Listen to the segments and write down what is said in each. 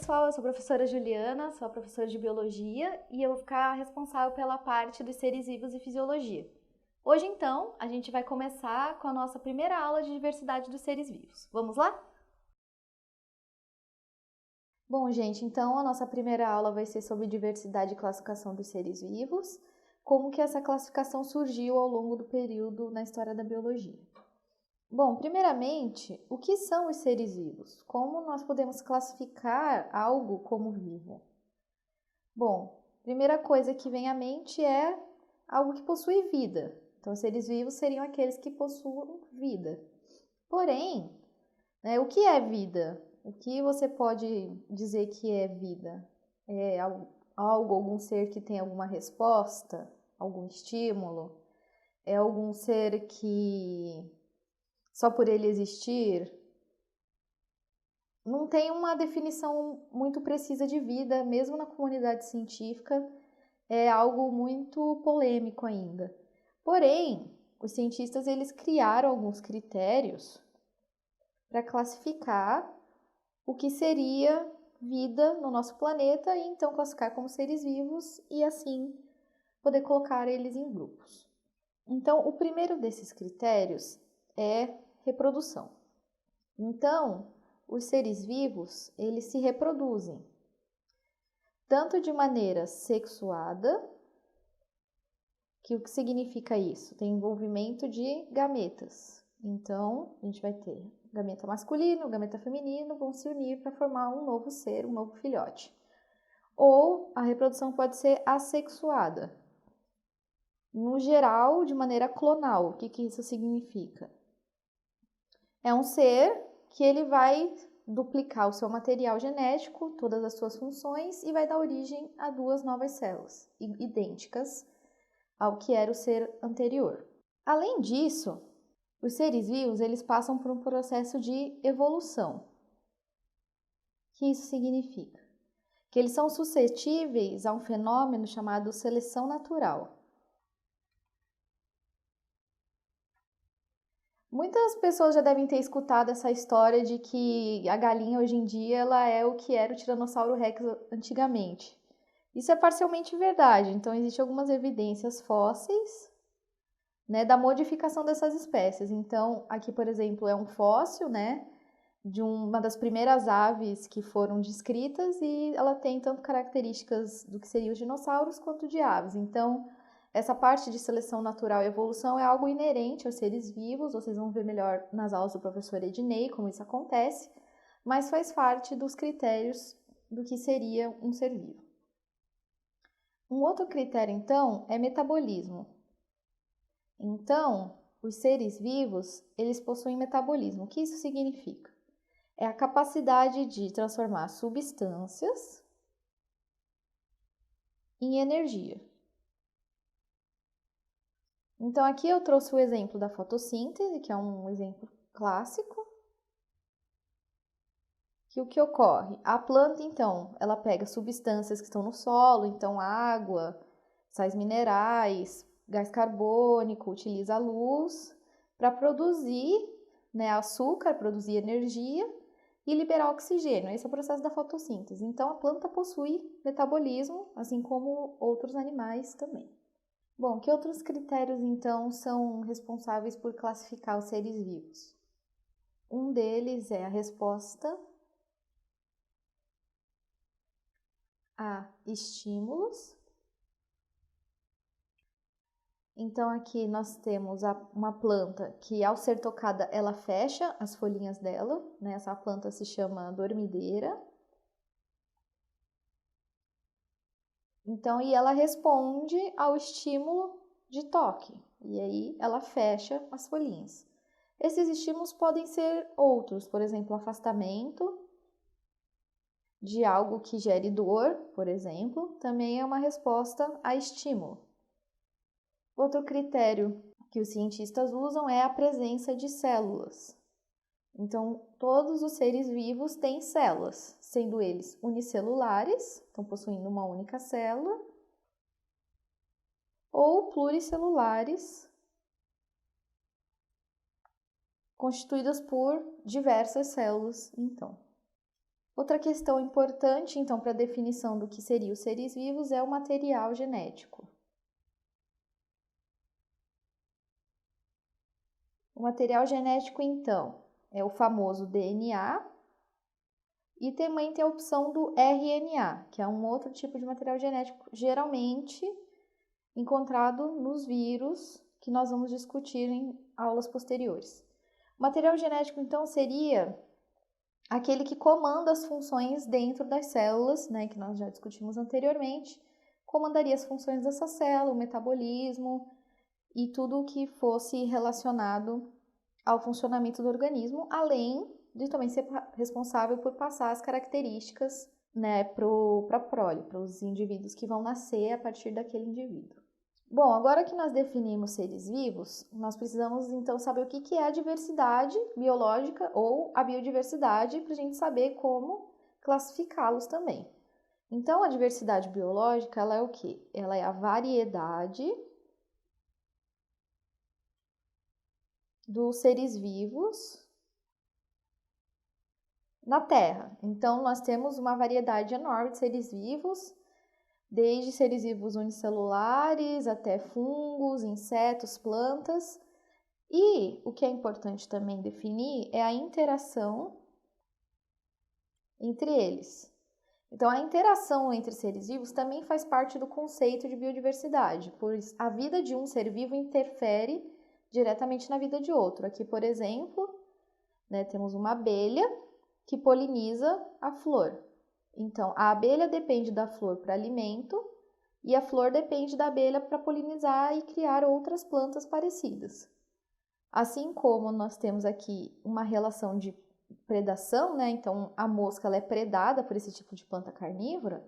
pessoal, eu sou a professora Juliana, sou a professora de Biologia e eu vou ficar responsável pela parte dos seres vivos e fisiologia. Hoje, então, a gente vai começar com a nossa primeira aula de diversidade dos seres vivos. Vamos lá? Bom, gente, então a nossa primeira aula vai ser sobre diversidade e classificação dos seres vivos, como que essa classificação surgiu ao longo do período na história da biologia. Bom, primeiramente, o que são os seres vivos? Como nós podemos classificar algo como vivo? Bom, primeira coisa que vem à mente é algo que possui vida. Então, seres vivos seriam aqueles que possuem vida. Porém, o que é vida? O que você pode dizer que é vida? É algo, algum ser que tem alguma resposta, algum estímulo? É algum ser que só por ele existir não tem uma definição muito precisa de vida, mesmo na comunidade científica, é algo muito polêmico ainda. Porém, os cientistas eles criaram alguns critérios para classificar o que seria vida no nosso planeta e então classificar como seres vivos e assim poder colocar eles em grupos. Então, o primeiro desses critérios é reprodução. Então, os seres vivos, eles se reproduzem tanto de maneira sexuada, que o que significa isso? Tem envolvimento de gametas. Então, a gente vai ter gameta masculino, gameta feminino, vão se unir para formar um novo ser, um novo filhote. Ou a reprodução pode ser assexuada. No geral, de maneira clonal. O que isso significa? É um ser que ele vai duplicar o seu material genético, todas as suas funções, e vai dar origem a duas novas células, idênticas ao que era o ser anterior. Além disso, os seres vivos eles passam por um processo de evolução. O que isso significa? Que eles são suscetíveis a um fenômeno chamado seleção natural. Muitas pessoas já devem ter escutado essa história de que a galinha hoje em dia ela é o que era o Tiranossauro Rex antigamente. Isso é parcialmente verdade, então existem algumas evidências fósseis, da modificação dessas espécies. Então, aqui, por exemplo, é um fóssil, de uma das primeiras aves que foram descritas e ela tem tanto características do que seriam os dinossauros quanto de aves. Então, essa parte de seleção natural e evolução é algo inerente aos seres vivos, vocês vão ver melhor nas aulas do professor Ednei como isso acontece, mas faz parte dos critérios do que seria um ser vivo. Um outro critério, então, é metabolismo. Então, os seres vivos, eles possuem metabolismo. O que isso significa? É a capacidade de transformar substâncias em energia. Então, aqui eu trouxe o exemplo da fotossíntese, que é um exemplo clássico. Que o que ocorre? A planta, então, ela pega substâncias que estão no solo, então água, sais minerais, gás carbônico, utiliza a luz para produzir açúcar, produzir energia e liberar oxigênio. Esse é o processo da fotossíntese. Então, a planta possui metabolismo, assim como outros animais também. Bom, que outros critérios, então, são responsáveis por classificar os seres vivos? Um deles é a resposta a estímulos. Então, aqui nós temos uma planta que, ao ser tocada, ela fecha as folhinhas dela, Essa planta se chama dormideira. Então, e ela responde ao estímulo de toque, e aí ela fecha as folhinhas. Esses estímulos podem ser outros, por exemplo, afastamento de algo que gere dor, por exemplo, também é uma resposta a estímulo. Outro critério que os cientistas usam é a presença de células. Então, todos os seres vivos têm células, sendo eles unicelulares, então possuindo uma única célula, ou pluricelulares, constituídas por diversas células, então. Outra questão importante, então, para a definição do que seriam os seres vivos é o material genético. O material genético, então, é o famoso DNA e também tem a opção do RNA, que é um outro tipo de material genético, geralmente encontrado nos vírus, que nós vamos discutir em aulas posteriores. O material genético, então, seria aquele que comanda as funções dentro das células, né, que nós já discutimos anteriormente, comandaria as funções dessa célula, o metabolismo e tudo o que fosse relacionado ao funcionamento do organismo, além de também ser responsável por passar as características, né, para a prole, para os indivíduos que vão nascer a partir daquele indivíduo. Bom, agora que nós definimos seres vivos, nós precisamos então saber o que é a diversidade biológica ou a biodiversidade para a gente saber como classificá-los também. Então, a diversidade biológica, ela é o quê? Ela é a variedade dos seres vivos na Terra. Então, nós temos uma variedade enorme de seres vivos, desde seres vivos unicelulares até fungos, insetos, plantas. E o que é importante também definir é a interação entre eles. Então, a interação entre seres vivos também faz parte do conceito de biodiversidade, pois a vida de um ser vivo interfere diretamente na vida de outro. Aqui, por exemplo, né, temos uma abelha que poliniza a flor. Então, a abelha depende da flor para alimento e a flor depende da abelha para polinizar e criar outras plantas parecidas. Assim como nós temos aqui uma relação de predação, né? Então, a mosca ela é predada por esse tipo de planta carnívora,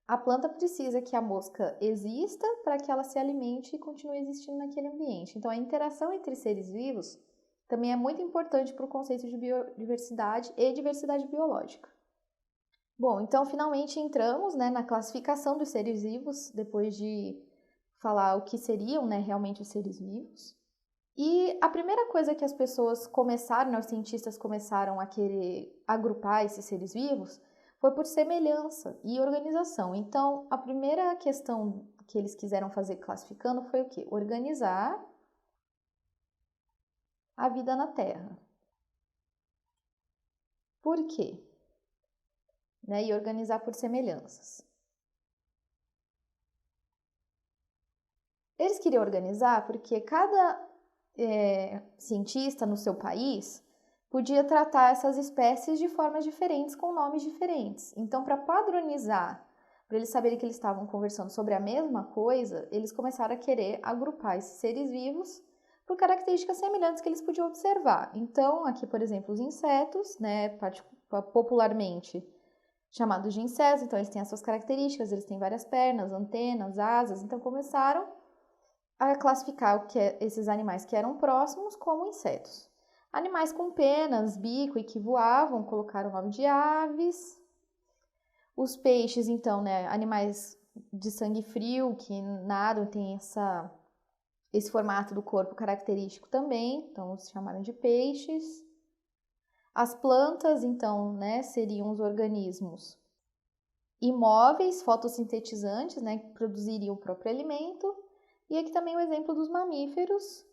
a planta precisa que a mosca exista para que ela se alimente e continue existindo naquele ambiente. Então, a interação entre seres vivos também é muito importante para o conceito de biodiversidade e diversidade biológica. Bom, então finalmente entramos, né, na classificação dos seres vivos, depois de falar o que seriam, né, realmente os seres vivos. E a primeira coisa que as pessoas começaram, né, os cientistas começaram a querer agrupar esses seres vivos foi por semelhança e organização. Então, a primeira questão que eles quiseram fazer classificando foi o quê? Organizar a vida na Terra. Por quê? Né, e organizar por semelhanças. Eles queriam organizar porque cada cientista no seu país podia tratar essas espécies de formas diferentes, com nomes diferentes. Então, para padronizar, para eles saberem que eles estavam conversando sobre a mesma coisa, eles começaram a querer agrupar esses seres vivos por características semelhantes que eles podiam observar. Então, aqui, por exemplo, os insetos, né, popularmente chamados de insetos, então eles têm as suas características, eles têm várias pernas, antenas, asas, então começaram a classificar esses animais que eram próximos como insetos. Animais com penas, bico e que voavam, colocaram o nome de aves. Os peixes, então, né, animais de sangue frio que nadam, tem esse formato do corpo característico também, então se chamaram de peixes. As plantas, então, né, seriam os organismos imóveis, fotossintetizantes, né, que produziriam o próprio alimento. E aqui também o exemplo dos mamíferos,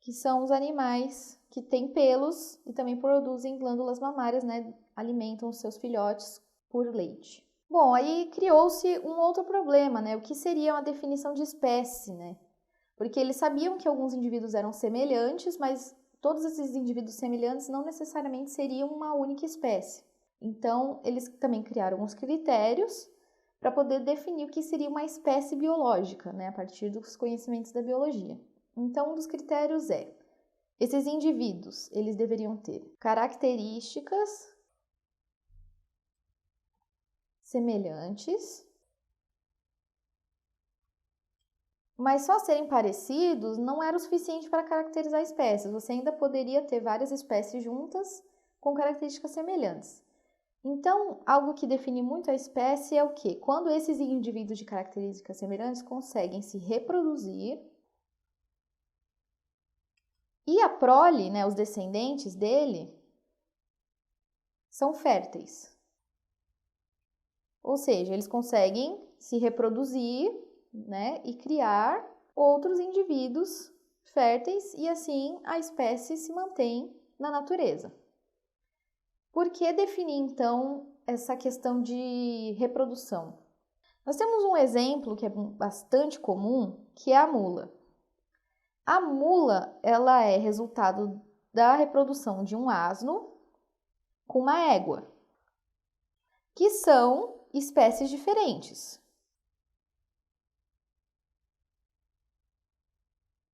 que são os animais que têm pelos e também produzem glândulas mamárias, né, alimentam os seus filhotes por leite. Bom, aí criou-se um outro problema, né, o que seria uma definição de espécie, né? Porque eles sabiam que alguns indivíduos eram semelhantes, mas todos esses indivíduos semelhantes não necessariamente seriam uma única espécie. Então, eles também criaram os critérios para poder definir o que seria uma espécie biológica, né, a partir dos conhecimentos da biologia. Então, um dos critérios é: esses indivíduos, eles deveriam ter características semelhantes, mas só serem parecidos não era o suficiente para caracterizar espécies. Você ainda poderia ter várias espécies juntas com características semelhantes. Então, algo que define muito a espécie é o quê? Quando esses indivíduos de características semelhantes conseguem se reproduzir e a prole, né, os descendentes dele, são férteis. Ou seja, eles conseguem se reproduzir, né, e criar outros indivíduos férteis e assim a espécie se mantém na natureza. Por que definir então essa questão de reprodução? Nós temos um exemplo que é bastante comum, que é a mula. A mula, ela é resultado da reprodução de um asno com uma égua, que são espécies diferentes.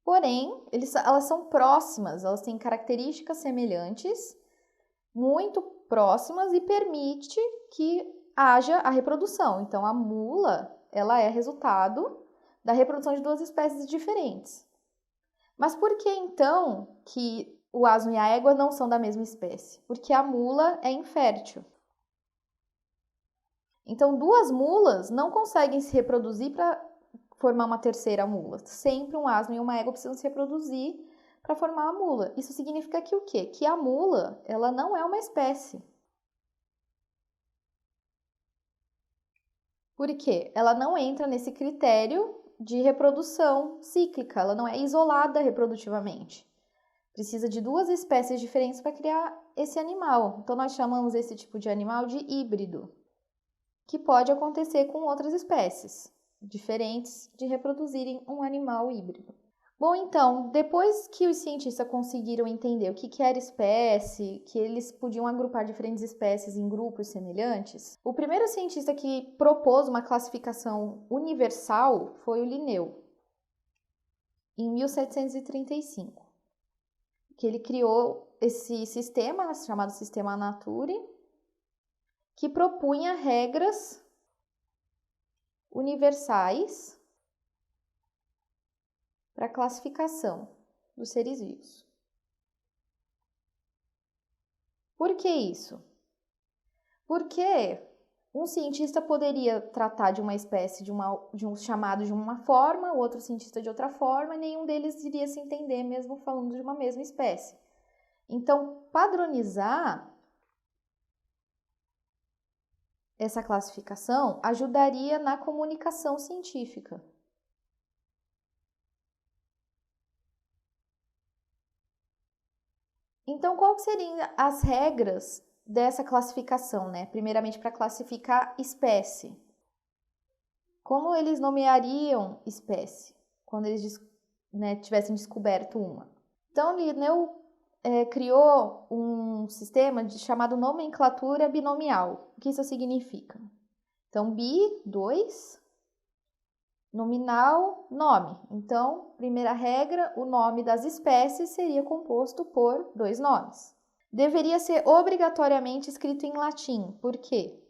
Porém, elas são próximas, elas têm características semelhantes, muito próximas e permite que haja a reprodução. Então, a mula, ela é resultado da reprodução de duas espécies diferentes. Mas por que, então, que o asno e a égua não são da mesma espécie? Porque a mula é infértil. Então, duas mulas não conseguem se reproduzir para formar uma terceira mula. Sempre um asno e uma égua precisam se reproduzir para formar a mula. Isso significa que o quê? Que a mula, ela não é uma espécie. Por quê? Ela não entra nesse critério de reprodução cíclica, ela não é isolada reprodutivamente. Precisa de duas espécies diferentes para criar esse animal. Então, nós chamamos esse tipo de animal de híbrido, que pode acontecer com outras espécies diferentes de reproduzirem um animal híbrido. Bom, então, depois que os cientistas conseguiram entender o que era espécie, que eles podiam agrupar diferentes espécies em grupos semelhantes, o primeiro cientista que propôs uma classificação universal foi o Linneu, em 1735, que ele criou esse sistema chamado Sistema Naturae, que propunha regras universais para a classificação dos seres vivos. Por que isso? Porque um cientista poderia tratar de uma espécie de um chamado de uma forma, o outro cientista de outra forma, e nenhum deles iria se entender mesmo falando de uma mesma espécie. Então, padronizar essa classificação ajudaria na comunicação científica. Então, quais seriam as regras dessa classificação, né? Primeiramente, para classificar espécie. Como eles nomeariam espécie quando eles tivessem descoberto uma? Então, Linneu criou um sistema chamado nomenclatura binomial. O que isso significa? Então, bi, 2, nominal, nome. Então, primeira regra, o nome das espécies seria composto por 2 nomes. Deveria ser obrigatoriamente escrito em latim. Por quê?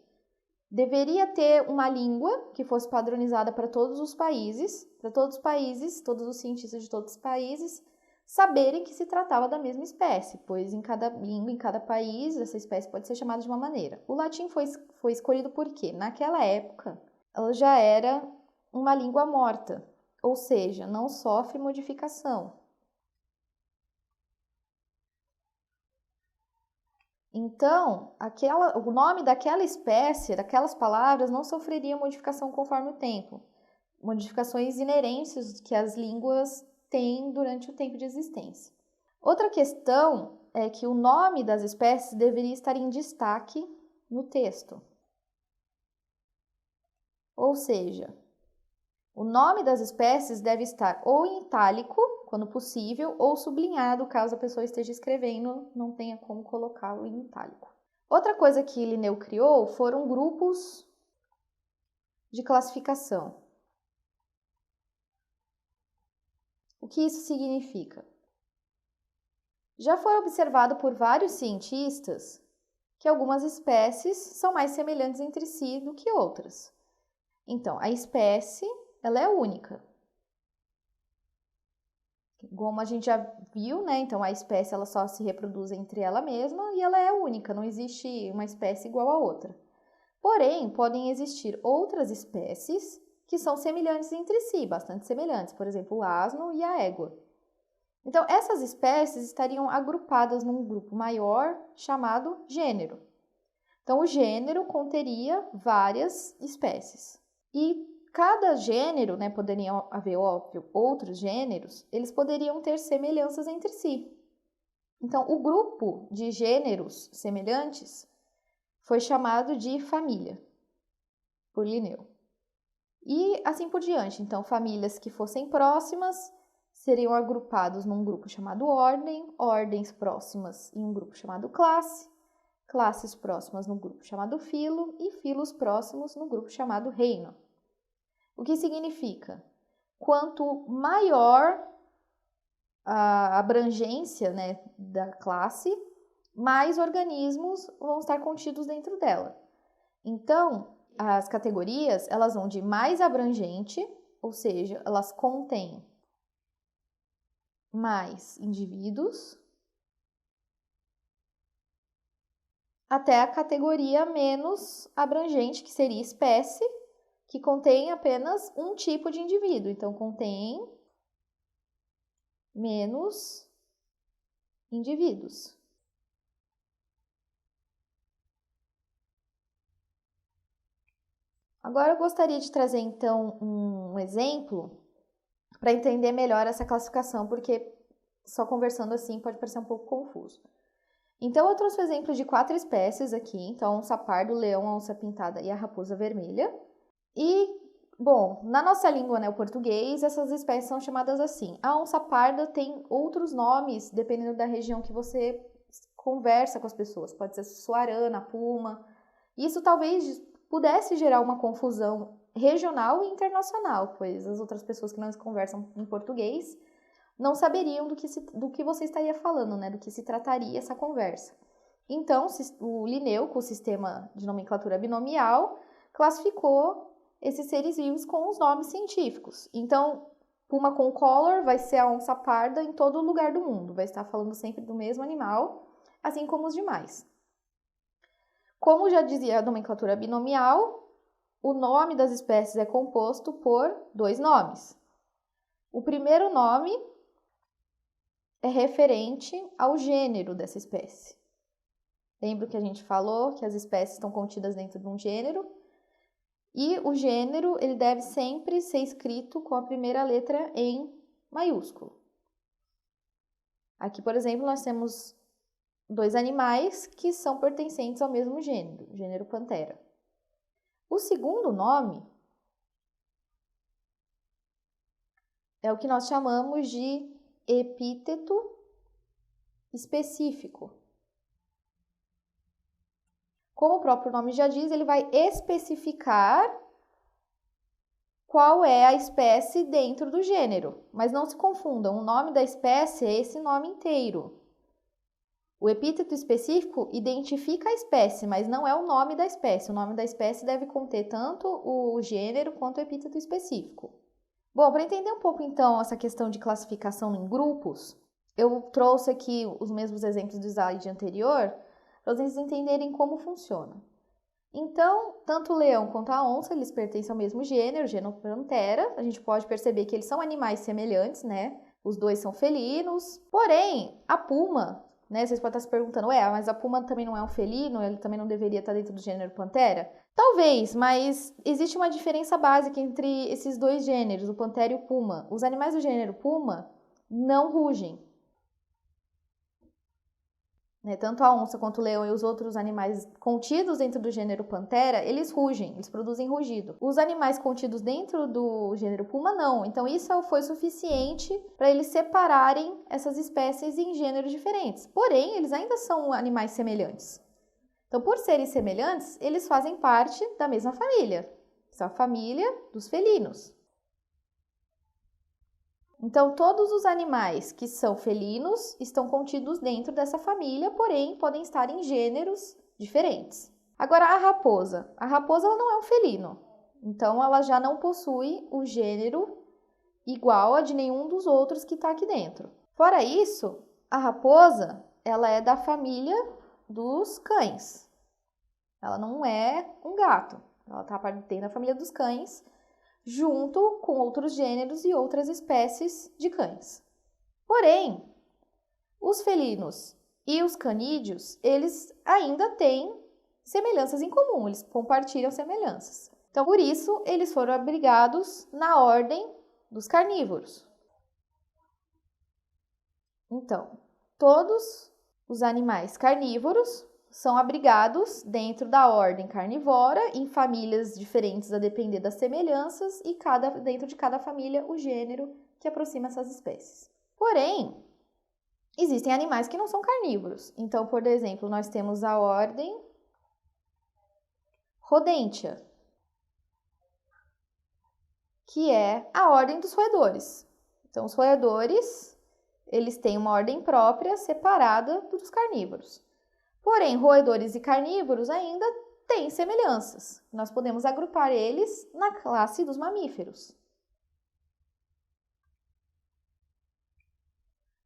Deveria ter uma língua que fosse padronizada para todos os países, todos os cientistas de todos os países, saberem que se tratava da mesma espécie, pois em cada língua, em cada país, essa espécie pode ser chamada de uma maneira. O latim foi escolhido porque, naquela época, ela já era uma língua morta, ou seja, não sofre modificação. Então, o nome daquela espécie, daquelas palavras, não sofreria modificação conforme o tempo. Modificações inerentes que as línguas têm durante o tempo de existência. Outra questão é que o nome das espécies deveria estar em destaque no texto. Ou seja, o nome das espécies deve estar ou em itálico, quando possível, ou sublinhado, caso a pessoa esteja escrevendo, não tenha como colocá-lo em itálico. Outra coisa que Linneu criou foram grupos de classificação. O que isso significa? Já foi observado por vários cientistas que algumas espécies são mais semelhantes entre si do que outras. Então, a espécie, ela é única. Como a gente já viu, né? Então, a espécie ela só se reproduz entre ela mesma e ela é única, não existe uma espécie igual a outra. Porém, podem existir outras espécies que são semelhantes entre si, bastante semelhantes, por exemplo, o asno e a égua. Então, essas espécies estariam agrupadas num grupo maior chamado gênero. Então, o gênero conteria várias espécies. E cada gênero, né, poderiam haver, óbvio, outros gêneros, eles poderiam ter semelhanças entre si. Então, o grupo de gêneros semelhantes foi chamado de família, por Linneu. E assim por diante. Então, famílias que fossem próximas seriam agrupados num grupo chamado ordem, ordens próximas em um grupo chamado classe, classes próximas num grupo chamado filo e filos próximos no grupo chamado reino. O que significa? Quanto maior a abrangência, né, da classe, mais organismos vão estar contidos dentro dela. Então, as categorias, elas vão de mais abrangente, ou seja, elas contêm mais indivíduos, até a categoria menos abrangente, que seria espécie, que contém apenas um tipo de indivíduo. Então, contém menos indivíduos. Agora eu gostaria de trazer então um exemplo para entender melhor essa classificação, porque só conversando assim pode parecer um pouco confuso. Então eu trouxe o exemplo de 4 espécies aqui, então a onça parda, o leão, a onça pintada e a raposa vermelha. E, bom, na nossa língua, né, o português, essas espécies são chamadas assim. A onça parda tem outros nomes, dependendo da região que você conversa com as pessoas. Pode ser suarana, puma. Isso talvez pudesse gerar uma confusão regional e internacional, pois as outras pessoas que não conversam em português não saberiam do que você estaria falando, né? Do que se trataria essa conversa. Então, o Linneu, com o sistema de nomenclatura binomial, classificou esses seres vivos com os nomes científicos. Então, puma concolor vai ser a onça parda em todo lugar do mundo, vai estar falando sempre do mesmo animal, assim como os demais. Como já dizia a nomenclatura binomial, o nome das espécies é composto por 2 nomes. O primeiro nome é referente ao gênero dessa espécie. Lembra que a gente falou que as espécies estão contidas dentro de um gênero? E o gênero, ele deve sempre ser escrito com a primeira letra em maiúsculo. Aqui, por exemplo, nós temos 2 animais que são pertencentes ao mesmo gênero, o gênero Panthera. O segundo nome é o que nós chamamos de epíteto específico. Como o próprio nome já diz, ele vai especificar qual é a espécie dentro do gênero. Mas não se confundam, o nome da espécie é esse nome inteiro. O epíteto específico identifica a espécie, mas não é o nome da espécie. O nome da espécie deve conter tanto o gênero quanto o epíteto específico. Bom, para entender um pouco então essa questão de classificação em grupos, eu trouxe aqui os mesmos exemplos do slide anterior, para vocês entenderem como funciona. Então, tanto o leão quanto a onça, eles pertencem ao mesmo gênero, gênero Panthera. A gente pode perceber que eles são animais semelhantes, né? Os 2 são felinos. Porém, a puma, né? Vocês podem estar se perguntando, mas a puma também não é um felino? Ele também não deveria estar dentro do gênero Panthera? Talvez, mas existe uma diferença básica entre esses 2 gêneros, o Panthera e o puma. Os animais do gênero puma não rugem. Tanto a onça quanto o leão e os outros animais contidos dentro do gênero Panthera, eles rugem, eles produzem rugido. Os animais contidos dentro do gênero Puma, não. Então, isso foi suficiente para eles separarem essas espécies em gêneros diferentes. Porém, eles ainda são animais semelhantes. Então, por serem semelhantes, eles fazem parte da mesma família. Essa família dos felinos. Então, todos os animais que são felinos estão contidos dentro dessa família, porém, podem estar em gêneros diferentes. Agora, a raposa. A raposa ela não é um felino, então ela já não possui o gênero igual a de nenhum dos outros que está aqui dentro. Fora isso, a raposa ela é da família dos cães. Ela não é um gato, ela está dentro da família dos cães, junto com outros gêneros e outras espécies de cães. Porém, os felinos e os canídeos, eles ainda têm semelhanças em comum, eles compartilham semelhanças. Então, por isso, eles foram abrigados na ordem dos carnívoros. Então, todos os animais carnívoros são abrigados dentro da ordem carnivora, em famílias diferentes a depender das semelhanças, e dentro de cada família o gênero que aproxima essas espécies. Porém, existem animais que não são carnívoros. Então, por exemplo, nós temos a ordem Rodentia, que é a ordem dos roedores. Então, os roedores, eles têm uma ordem própria, separada dos carnívoros. Porém, roedores e carnívoros ainda têm semelhanças. Nós podemos agrupar eles na classe dos mamíferos.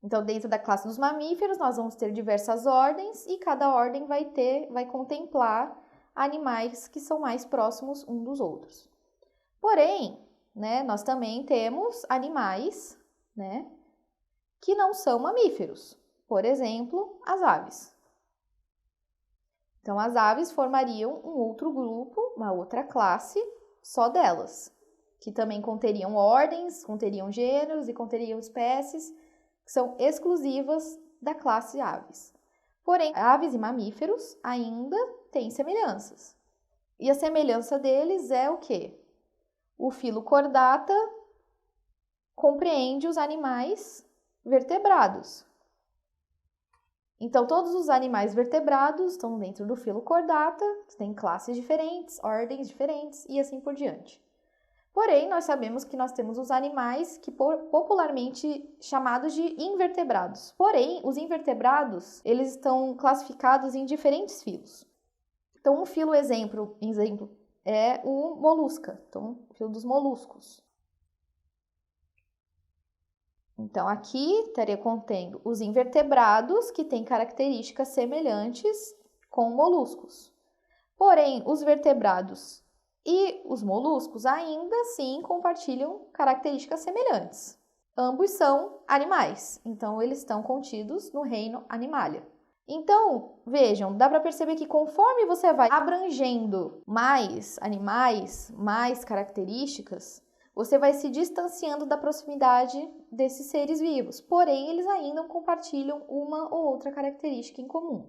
Então, dentro da classe dos mamíferos, nós vamos ter diversas ordens e cada ordem vai contemplar animais que são mais próximos uns dos outros. Porém, nós também temos animais, que não são mamíferos. Por exemplo, as aves. Então, as aves formariam um outro grupo, uma outra classe, só delas, que também conteriam ordens, conteriam gêneros e conteriam espécies que são exclusivas da classe aves. Porém, aves e mamíferos ainda têm semelhanças. E a semelhança deles é o quê? O filo Chordata compreende os animais vertebrados. Então, todos os animais vertebrados estão dentro do filo Chordata, têm classes diferentes, ordens diferentes e assim por diante. Porém, nós sabemos que nós temos os animais que popularmente chamados de invertebrados. Porém, os invertebrados, eles estão classificados em diferentes filos. Então, um filo exemplo é o Molusca, então, o filo dos moluscos. Então, aqui estaria contendo os invertebrados, que têm características semelhantes com moluscos. Porém, os vertebrados e os moluscos ainda assim compartilham características semelhantes. Ambos são animais, então eles estão contidos no reino Animalia. Então, vejam, dá para perceber que conforme você vai abrangendo mais animais, mais características, você vai se distanciando da proximidade desses seres vivos. Porém, eles ainda compartilham uma ou outra característica em comum.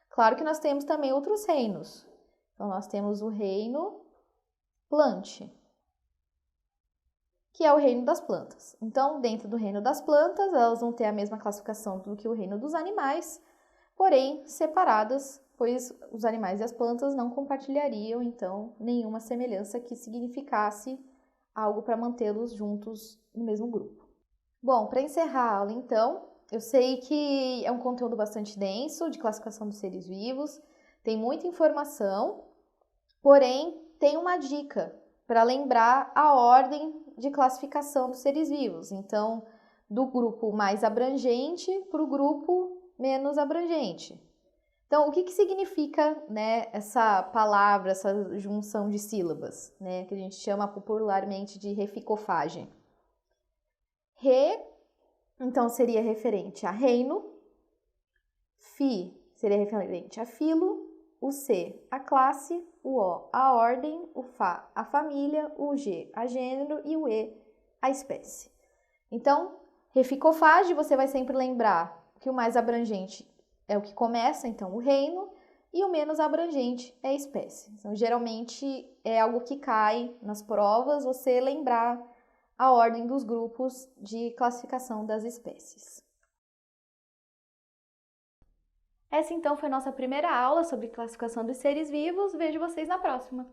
Claro que nós temos também outros reinos. Então, nós temos o reino Plantae, que é o reino das plantas. Então, dentro do reino das plantas, elas vão ter a mesma classificação do que o reino dos animais, porém separadas, pois os animais e as plantas não compartilhariam, então, nenhuma semelhança que significasse algo para mantê-los juntos no mesmo grupo. Bom, para encerrar a aula, então, eu sei que é um conteúdo bastante denso de classificação dos seres vivos, tem muita informação, porém, tem uma dica para lembrar a ordem de classificação dos seres vivos. Então, do grupo mais abrangente para o grupo menos abrangente. Então, o que significa, essa palavra, essa junção de sílabas, que a gente chama popularmente de reficofagem? Re, então, seria referente a reino, fi seria referente a filo, o C, a classe, o O, a ordem, o Fá, a família, o G, a gênero e o E, a espécie. Então, reficofage, você vai sempre lembrar que o mais abrangente é o que começa, então, o reino, e o menos abrangente é a espécie. Então, geralmente, é algo que cai nas provas, você lembrar a ordem dos grupos de classificação das espécies. Essa, então, foi nossa primeira aula sobre classificação dos seres vivos. Vejo vocês na próxima!